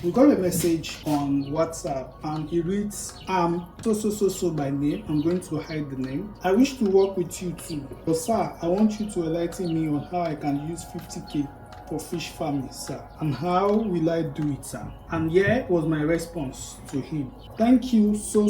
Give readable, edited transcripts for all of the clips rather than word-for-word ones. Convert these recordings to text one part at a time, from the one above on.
We got a message on WhatsApp and it reads, I'm so by name. I'm going to hide the name. I wish to work with you too. But sir, I want you to enlighten me on how I can use 50k for fish farming, sir. And how will I do it, sir? And here was my response to him. Thank you so.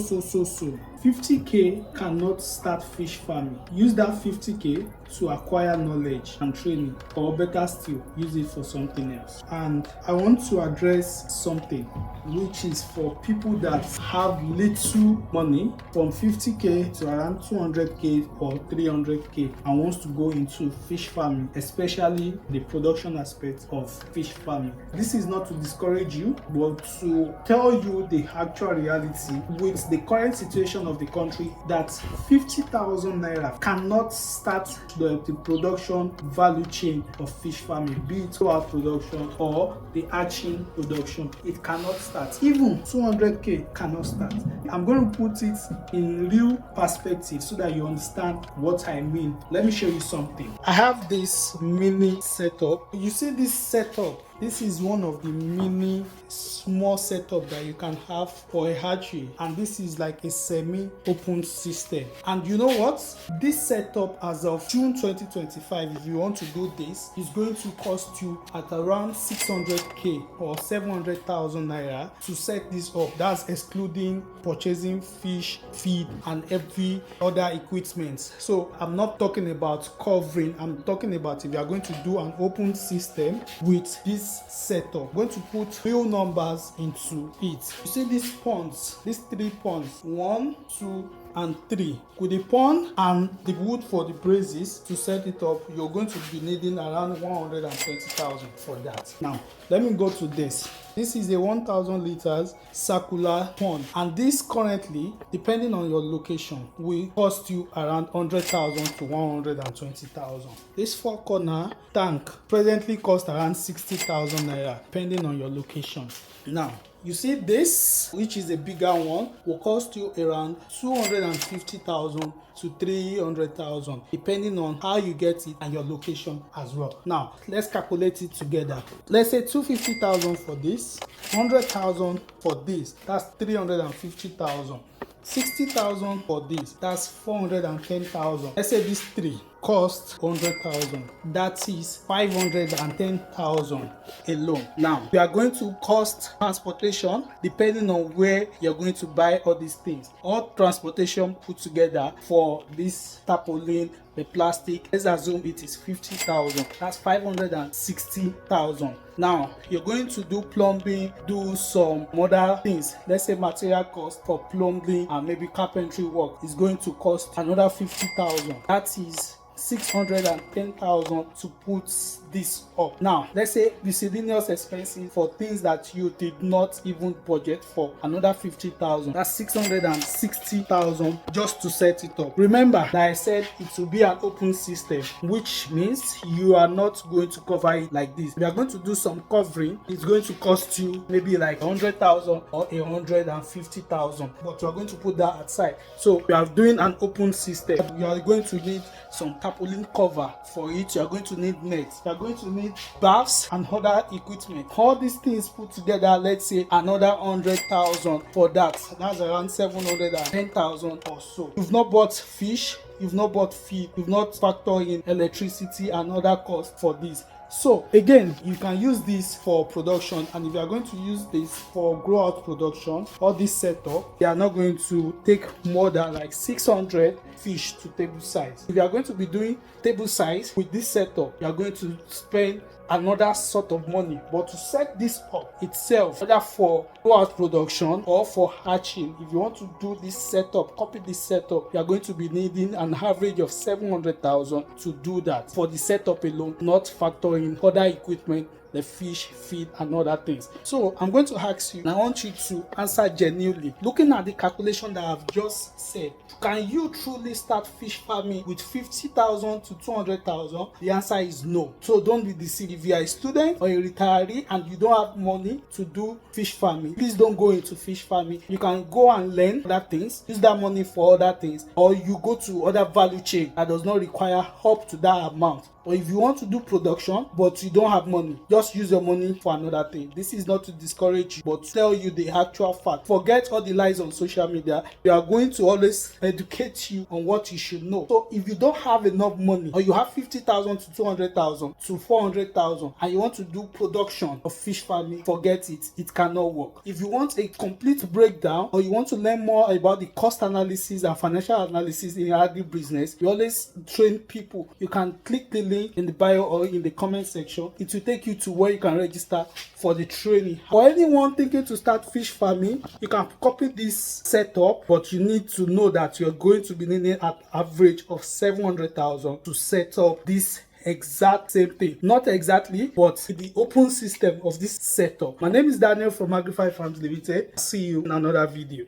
50k cannot start fish farming. Use that 50k to acquire knowledge and training, or better still, use it for something else. And I want to address something which is for people that have little money, from 50k to around 200k or 300k, and wants to go into fish farming, especially the production aspect of fish farming. This is not to discourage you, but to tell you the actual reality with the current situation of the country, that 50,000 naira cannot start the production value chain of fish farming, be it growout production or the hatching production. It cannot start. Even 200k cannot start. I'm going to put it in real perspective so that you understand what I mean. Let me show you something. I have this mini setup. You see this setup? This is one of the mini small setup that you can have for a hatchery, and this is like a semi-open system. And you know what? This setup as of June 2025, if you want to do this, is going to cost you at around 600k or 700,000 naira to set this up. That's excluding purchasing fish, feed, and every other equipment. So I'm not talking about covering. I'm talking about if you are going to do an open system with this setup. I'm going to put real numbers into it. You see these ponds, these 3 ponds, 1, 2, and 3. With the pond and the wood for the braces to set it up, you're going to be needing around 120,000 for that. Now let me go to this. This is a 1,000 liters circular pond, and this currently, depending on your location, will cost you around 100,000 to 120,000. This 4-corner tank presently costs around 60,000 naira, depending on your location. Now you see this, which is a bigger one, will cost you around 250,000 to 300,000, depending on how you get it and your location as well. Now let's calculate it together. Let's say 250,000 for this, 100,000 for this, that's 350,000. 60,000 for this, that's 410,000. Let's say these 3 cost 100,000, that is 510,000 alone. Now we are going to cost transportation depending on where you're going to buy all these things. All transportation put together for this tarpaulin, the plastic, let's assume it is 50,000. That's 560,000. Now you're going to do plumbing, do some other things. Let's say material cost for plumbing and maybe carpentry work is going to cost another 50,000. That is 610,000 to put this up. Now let's say miscellaneous expenses for things that you did not even budget for, another 50,000. That's 660,000 just to set it up. Remember that I said it will be an open system, which means you are not going to cover it like this. We are going to do some covering. It's going to cost you maybe like 100,000 or 150,000, but you are going to put that aside. So we are doing an open system. You are going to need some tarpaulin cover for it. You are going to need nets. You are going to need baths and other equipment. All these things put together, let's say another 100,000 for that. That's around 710,000 or so. You've not bought fish, you've not bought feed, you've not factored in electricity and other costs for this. So again, you can use this for production, and if you are going to use this for growout production or this setup, they are not going to take more than like 600 fish to table size. If you are going to be doing table size with this setup, you are going to spend another sort of money. But to set this up itself, whether for growout production or for hatching, if you want to do this setup, copy this setup, you are going to be needing an average of 700,000 to do that for the setup alone, not factoring other equipment, the fish, feed, and other things. So I'm going to ask you, and I want you to answer genuinely. Looking at the calculation that I've just said, can you truly start fish farming with 50,000 to 200,000? The answer is no. So don't be deceived. If you are a student or a retiree and you don't have money to do fish farming, please don't go into fish farming. You can go and learn other things, use that money for other things, or you go to other value chain that does not require up to that amount. Or if you want to do production but you don't have money, just just use your money for another thing. This is not to discourage you, but to tell you the actual fact. Forget all the lies on social media. We are going to always educate you on what you should know. So if you don't have enough money, or you have 50,000 to 200,000 to 400,000, and you want to do production of fish farming, forget it. It cannot work. If you want a complete breakdown, or you want to learn more about the cost analysis and financial analysis in agri business, we always train people. You can click the link in the bio or in the comment section. It will take you to where you can register for the training. For anyone thinking to start fish farming, you can copy this setup, but you need to know that you're going to be needing an average of 700,000 to set up this exact same thing. Not exactly, but the open system of this setup. My name is Daniel from Agricfy Farms Limited. See you in another video.